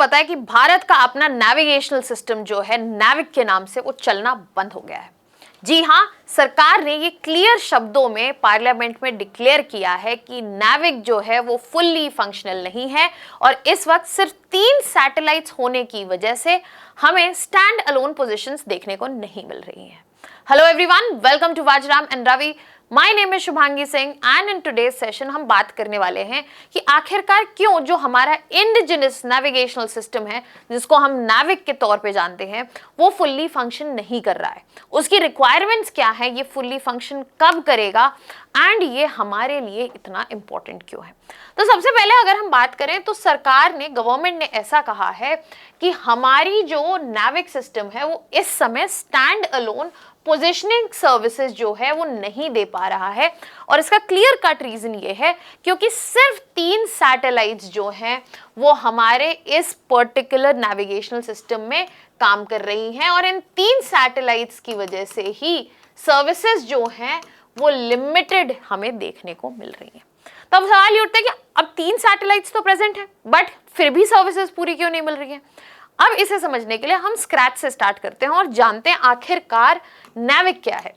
पता है कि भारत का अपना नेविगेशनल सिस्टम जो है नेविक के नाम से वो चलना बंद हो गया है। जी हाँ, सरकार ने ये क्लियर शब्दों में पार्लियामेंट में डिक्लेयर किया है कि नेविक जो है वो फुल्ली फंक्शनल नहीं है और इस वक्त सिर्फ 3 सैटेलाइट्स होने की वजह से हमें स्टैंड अलोन पोजीशंस देखने को नहीं मिल रही हैं। Hello everyone, welcome to Vajiram and Ravi. My name is Shubhangi Singh and in today's session हम बात करने वाले हैं कि आखिरकार क्यों जो हमारा इंडिजिनस नेविगेशनल सिस्टम है, जिसको हम नेविक के तौर पे जानते हैं, वो फुल्ली फंक्शन नहीं कर रहा है। उसकी रिक्वायरमेंट्स क्या है, ये फुल्ली फंक्शन कब करेगा एंड ये हमारे लिए इतना इंपॉर्टेंट क्यों है। तो सबसे पहले अगर हम बात करें तो सरकार ने, गवर्नमेंट ने ऐसा कहा है कि हमारी जो नेविक सिस्टम है वो इस समय स्टैंड अलोन पोजिशनिंग सर्विसेज जो है वो नहीं दे पा रहा है और इसका क्लियर कट रीजन ये है क्योंकि सिर्फ 3 सैटेलाइट्स जो हैं वो हमारे इस पर्टिकुलर नेविगेशनल सिस्टम में काम कर रही हैं और इन 3 सैटेलाइट्स की वजह से ही सर्विसेज जो हैं वो लिमिटेड हमें देखने को मिल रही हैं। तो अब सवाल ये उठता है कि अब 3 सैटेलाइट्स तो प्रेजेंट है बट फिर भी सर्विसेज पूरी क्यों नहीं मिल रही है। अब इसे समझने के लिए हम स्क्रैच से स्टार्ट करते हैं और जानते हैं आखिरकार नेविक क्या है।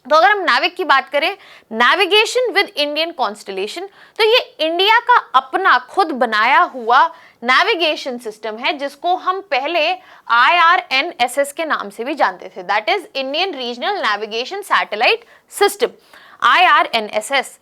तो अगर हम नेविक की बात करें, नेविगेशन विद इंडियन कॉन्स्टलेशन, तो ये इंडिया का अपना खुद बनाया हुआ नेविगेशन सिस्टम है जिसको हम पहले IRNSS के नाम से भी जानते थे, that is Indian regional navigation satellite system, IRNSS।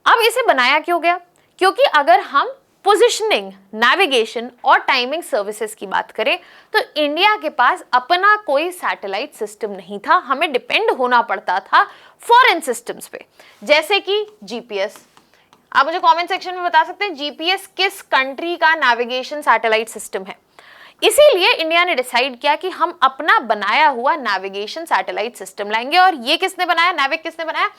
अब इसे बनाया क्यों गया? क्योंकि अगर हम पोजिशनिंग, नेविगेशन और टाइमिंग सर्विसेज की बात करें तो इंडिया के पास अपना कोई सैटेलाइट सिस्टम नहीं था, हमें डिपेंड होना पड़ता था फॉरेन सिस्टम्स पे, जैसे कि जीपीएस। आप मुझे कमेंट सेक्शन में बता सकते हैं जीपीएस किस कंट्री का नेविगेशन सैटेलाइट सिस्टम है। इसीलिए इंडिया ने डिसाइड किया कि हम अपना बनाया हुआ नेविगेशन सैटेलाइट सिस्टम लाएंगे और ये किसने बनाया, नेविक किसने बनाया?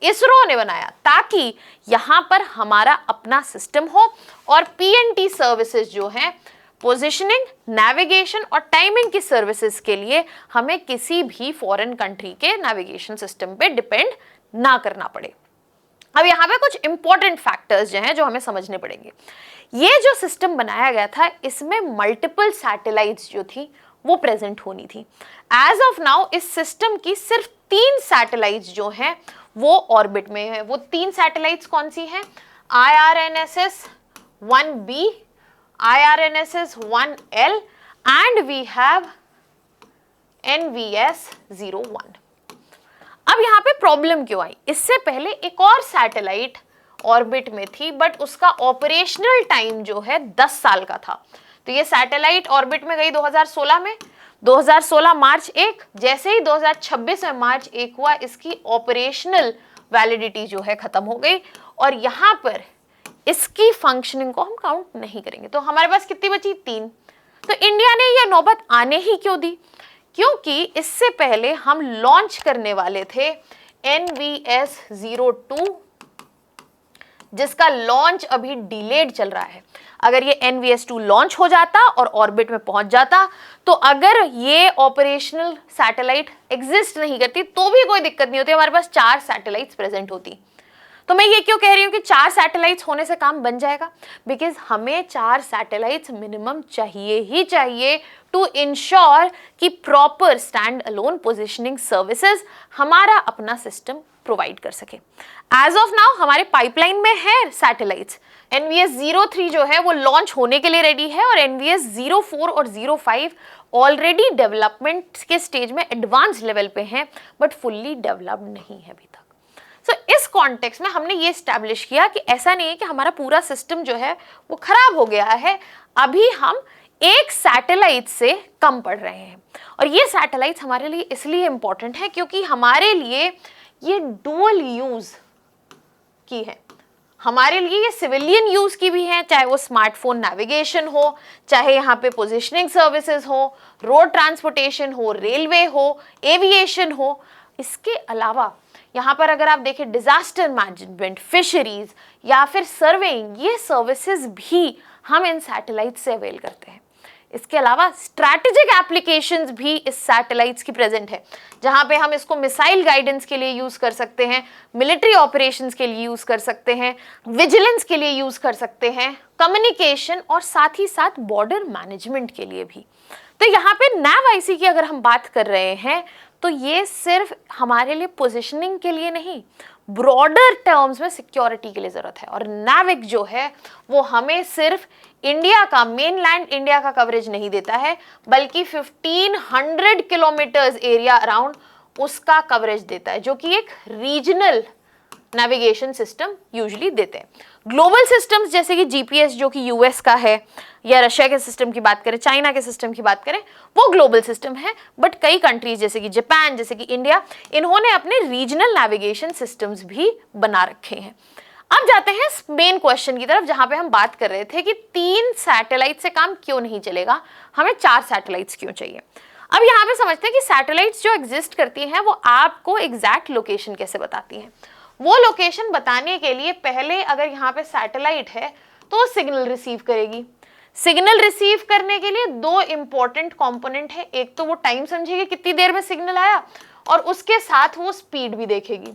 इसरो ने बनाया, ताकि यहां पर हमारा अपना सिस्टम हो और पीएनटी सर्विसेज जो है, पोजीशनिंग, नेविगेशन और टाइमिंग की सर्विसेज के लिए हमें किसी भी फॉरेन कंट्री के नेविगेशन सिस्टम पे डिपेंड ना करना पड़े। अब यहाँ पे कुछ इंपॉर्टेंट फैक्टर्स जो हैं जो हमें समझने पड़ेंगे। ये जो सिस्टम बनाया गया था इसमें मल्टीपल सैटेलाइट्स जो थी वो प्रेजेंट होनी थी। एज ऑफ नाउ इस सिस्टम की सिर्फ 3 सैटेलाइट्स जो हैं वो ऑर्बिट में है। वो 3 सैटेलाइट्स कौन सी हैं? IRNSS 1B, IRNSS 1L and we have NVS 01। अब यहाँ पे प्रॉब्लम क्यों आई? इससे पहले एक और सैटेलाइट ऑर्बिट में थी बट उसका ऑपरेशनल टाइम जो है 10 साल का था। तो ये सैटेलाइट ऑर्बिट में गई 2016 में, 2016 मार्च 1, जैसे ही 2026 में मार्च 1 हुआ इसकी ऑपरेशनल वैलिडिटी जो है खत्म हो गई और यहाँ पर इसकी फंक्शनिंग को हम काउंट नहीं करेंगे। तो हमारे पास कितनी बची? 3। तो इंडिया ने यह नौबत आने ही क्यों दी? क्योंकि इससे पहले हम लॉन्च करने वाले थे NVS 02, जिसका लॉन्च अभी डिलेड चल रहा है। अगर ये NVS 2 लॉन्च हो जाता और ऑर्बिट में पहुंच जाता तो अगर ये ऑपरेशनल सैटेलाइट एग्जिस्ट नहीं करती तो भी कोई दिक्कत नहीं होती, हमारे पास 4 सैटेलाइट्स प्रेजेंट होती। तो मैं ये क्यों कह रही हूँ कि 4 सैटेलाइट्स होने से काम बन जाएगा? बिकॉज हमें 4 सैटेलाइट्स मिनिमम चाहिए ही चाहिए टू इंश्योर कि proper stand alone positioning services हमारा अपना सिस्टम प्रोवाइड कर सके। एज ऑफ नाउ हमारे पाइपलाइन में है सैटेलाइट्स। NVS 03 जो है वो लॉन्च होने के लिए रेडी है और NVS 04 और 05 ऑलरेडी डेवलपमेंट के स्टेज में एडवांस लेवल पे हैं बट फुल्ली डेवलप्ड नहीं है अभी तक। सो इस कॉन्टेक्स्ट में हमने ये एस्टैब्लिश किया कि ऐसा नहीं है कि हमारा पूरा सिस्टम जो है वो खराब हो गया है, अभी हम एक सैटेलाइट से कम पड़ रहे हैं और ये सैटेलाइट्स हमारे लिए इसलिए इंपॉर्टेंट है क्योंकि हमारे लिए ये डुअल यूज की है। हमारे लिए ये सिविलियन यूज की भी है, चाहे वो स्मार्टफोन नेविगेशन हो, चाहे यहाँ पे पोजिशनिंग सर्विसेज हो, रोड ट्रांसपोर्टेशन हो, रेलवे हो, एविएशन हो। इसके अलावा यहाँ पर अगर आप देखें डिजास्टर मैनेजमेंट, फिशरीज या फिर सर्वेइंग, ये सर्विसेज भी हम इन सैटेलाइट से अवेल करते हैं। इसके अलावा स्ट्रैटेजिक एप्लीकेशंस भी इस सैटेलाइट्स की प्रेजेंट है, जहां पे हम इसको मिसाइल गाइडेंस के लिए यूज कर सकते हैं, मिलिट्री ऑपरेशंस के लिए यूज कर सकते हैं, विजिलेंस के लिए यूज कर सकते हैं, कम्युनिकेशन और साथ ही साथ बॉर्डर मैनेजमेंट के लिए भी। तो यहाँ पे NavIC की अगर हम बात कर रहे हैं तो ये सिर्फ हमारे लिए पोजिशनिंग के लिए नहीं, ब्रॉडर टर्म्स में सिक्योरिटी के लिए जरूरत है। और NAVIC जो है वो हमें सिर्फ इंडिया का, मेनलैंड इंडिया का कवरेज नहीं देता है, बल्कि 1500 किलोमीटर्स एरिया अराउंड उसका कवरेज देता है, जो कि एक रीजनल नेविगेशन सिस्टम यूजुअली देते हैं। ग्लोबल सिस्टम्स जैसे कि जीपीएस जो कि यूएस का है, या रशिया के सिस्टम की बात करें, चाइना के सिस्टम की बात करें, वो ग्लोबल सिस्टम है। बट कई कंट्रीज जैसे कि जापान, जैसे कि इंडिया, इन्होंने अपने रीजनल नेविगेशन सिस्टम्स भी बना रखे हैं। अब जाते हैं मेन क्वेश्चन की तरफ, जहां पे हम बात कर रहे थे कि 3 सैटेलाइट से काम क्यों नहीं चलेगा, हमें 4 सैटेलाइट्स क्यों चाहिए। अब यहाँ पे समझते हैं कि सैटेलाइट्स जो एग्जिस्ट करती हैं वो आपको एग्जैक्ट लोकेशन कैसे बताती हैं। वो लोकेशन बताने के लिए पहले अगर यहाँ पे सैटेलाइट है तो वो सिग्नल रिसीव करेगी। सिग्नल रिसीव करने के लिए 2 इंपॉर्टेंट कंपोनेंट है, एक तो वो टाइम समझेगी कितनी देर में सिग्नल आया, और उसके साथ वो स्पीड भी देखेगी।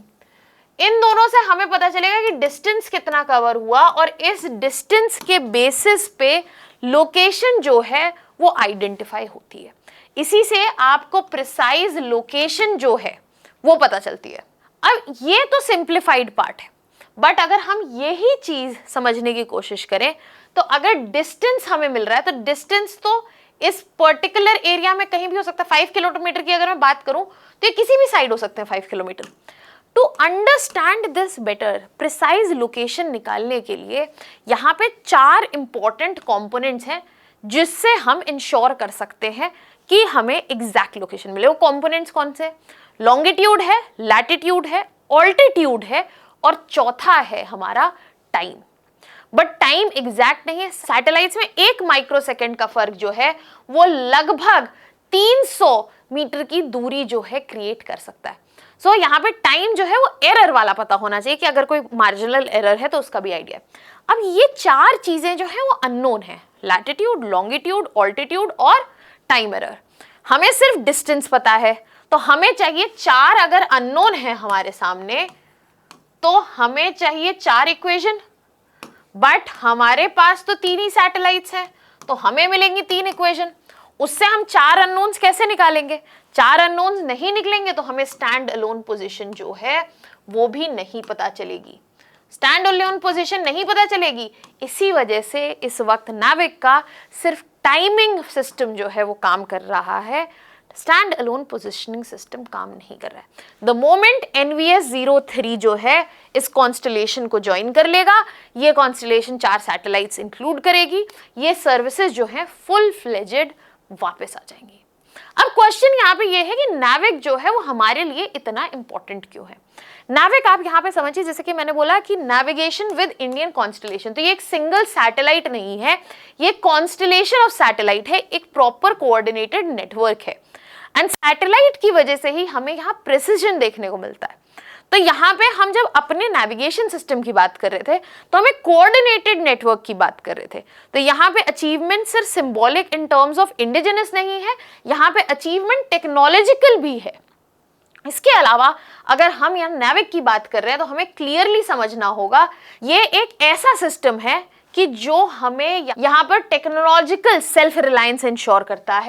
इन दोनों से हमें पता चलेगा कि डिस्टेंस कितना कवर हुआ, और इस डिस्टेंस के बेसिस पे लोकेशन जो है वो आइडेंटिफाई होती है। इसी से आपको प्रिसाइज लोकेशन जो है वो पता चलती है। अब ये तो सिंप्लीफाइड पार्ट है, बट अगर हम यही चीज समझने की कोशिश करें तो अगर डिस्टेंस हमें मिल रहा है तो डिस्टेंस तो इस पर्टिकुलर एरिया में कहीं भी हो सकता है। 5 किलोमीटर की अगर मैं बात करूं तो ये किसी भी साइड हो सकते हैं 5 किलोमीटर। To understand this better, precise location निकालने के लिए यहाँ पे 4 इंपॉर्टेंट कंपोनेंट्स हैं जिससे हम इंश्योर कर सकते हैं कि हमें एग्जैक्ट लोकेशन मिले। वो कंपोनेंट्स कौन से? लॉन्गिट्यूड है, लैटिट्यूड है, ऑल्टीट्यूड है, और चौथा है हमारा टाइम। बट टाइम एग्जैक्ट नहीं है। सैटेलाइट्स में 1 माइक्रोसेकंड का फर्क जो है वो लगभग 300 मीटर की दूरी जो है क्रिएट कर सकता है। सो यहाँ पे टाइम जो है वो एरर वाला पता होना चाहिए कि अगर कोई मार्जिनल एरर है तो उसका भी आइडिया है। अब ये 4 चीजें जो है वो अननोन है, लैटिट्यूड, लॉन्गिट्यूड, ऑल्टीट्यूड और टाइम एरर। हमें सिर्फ डिस्टेंस पता है, तो हमें चाहिए 4, अगर अननोन है हमारे सामने तो हमें चाहिए 4 इक्वेशन। बट हमारे पास तो 3 ही सैटेलाइट्स हैं, तो हमें मिलेंगी 3 इक्वेशन। उससे हम 4 अननोन्स कैसे निकालेंगे? 4 अननोन्स नहीं निकलेंगे तो हमें स्टैंड अलोन पोजीशन जो है वो भी नहीं पता चलेगी। स्टैंड अलोन पोजीशन नहीं पता चलेगी, इसी वजह से इस वक्त NAVIC का सिर्फ टाइमिंग सिस्टम जो है वो काम कर रहा है, स्टैंड अलोन पोजिशनिंग सिस्टम काम नहीं कर रहा है। द मोमेंट NVS-03 जो है इस कॉन्स्टलेशन को ज्वाइन कर लेगा, ये कॉन्स्टलेशन 4 सैटेलाइट्स इंक्लूड करेगी, ये सर्विसेज जो है फुल फ्लेजेड वापस आ जाएंगी। अब क्वेश्चन यहाँ पे ये है कि NAVIC जो है वो हमारे लिए इतना इंपॉर्टेंट क्यों है। NAVIC आप यहाँ पे समझिए, जैसे कि मैंने बोला कि नेविगेशन विद इंडियन कॉन्स्टलेशन, तो ये एक सिंगल सैटेलाइट नहीं है, ये कॉन्स्टलेशन ऑफ सैटेलाइट है, एक प्रॉपर कोऑर्डिनेटेड नेटवर्क है। एंड सैटेलाइट की वजह से ही हमें यहाँ प्रिसिजन देखने को मिलता है। तो यहाँ पे हम जब अपने नेविगेशन सिस्टम की बात कर रहे थे तो हमें कोऑर्डिनेटेड नेटवर्क की बात कर रहे थे। तो यहाँ पे अचीवमेंट सिर्फ symbolic in terms of indigenous नहीं है, यहाँ पे अचीवमेंट टेक्नोलॉजिकल भी है। इसके अलावा अगर हम यहाँ NAVIC की बात कर रहे हैं तो हमें क्लियरली समझना होगा ये एक ऐसा सिस्टम है कि जो हमें यहाँ पर टेक्नोलॉजिकल सेल्फ रिलायंस इंश्योर करता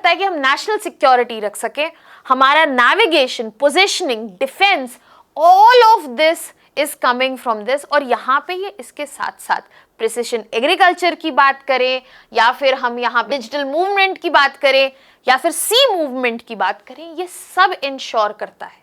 है कि हम नेशनल सिक्योरिटी रख सके, हमारा navigation, positioning, defence, all of this is coming from this. और यहाँ पे ये इसके साथ साथ प्रिसिशन एग्रीकल्चर की बात करें, या फिर हम यहाँ डिजिटल मूवमेंट की बात करें, या फिर सी मूवमेंट की बात करें, ये सब इंश्योर करता है।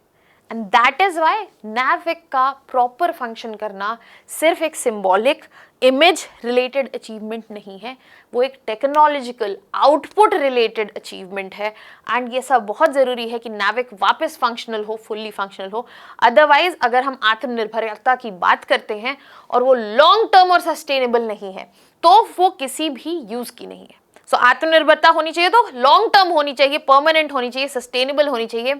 And that is why NAVIC का प्रॉपर फंक्शन करना सिर्फ एक सिंबॉलिक इमेज रिलेटेड अचीवमेंट नहीं है, वो एक टेक्नोलॉजिकल आउटपुट रिलेटेड अचीवमेंट है। एंड ये सब बहुत ज़रूरी है कि NAVIC वापस फंक्शनल हो, फुल्ली फंक्शनल हो। अदरवाइज अगर हम आत्मनिर्भरता की बात करते हैं और वो लॉन्ग टर्म और सस्टेनेबल नहीं है तो वो किसी भी यूज़ की नहीं है। सो आत्मनिर्भरता होनी चाहिए तो लॉन्ग टर्म होनी चाहिए, परमानेंट होनी चाहिए, सस्टेनेबल होनी चाहिए।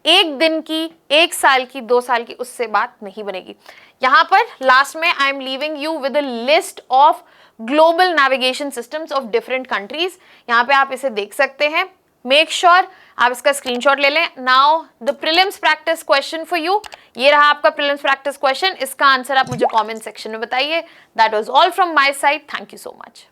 1 दिन की, 1 साल की, 2 साल की, उससे बात नहीं बनेगी। यहाँ पर लास्ट में I am leaving you with a list of global navigation systems of different countries. यहाँ पे आप इसे देख सकते हैं। मेक श्योर आप इसका स्क्रीनशॉट ले लें। Now the prelims practice question for you, ये रहा आपका प्रीलिम्स प्रैक्टिस क्वेश्चन। इसका आंसर आप मुझे कमेंट सेक्शन में बताइए। That was all from my side. Thank you so much.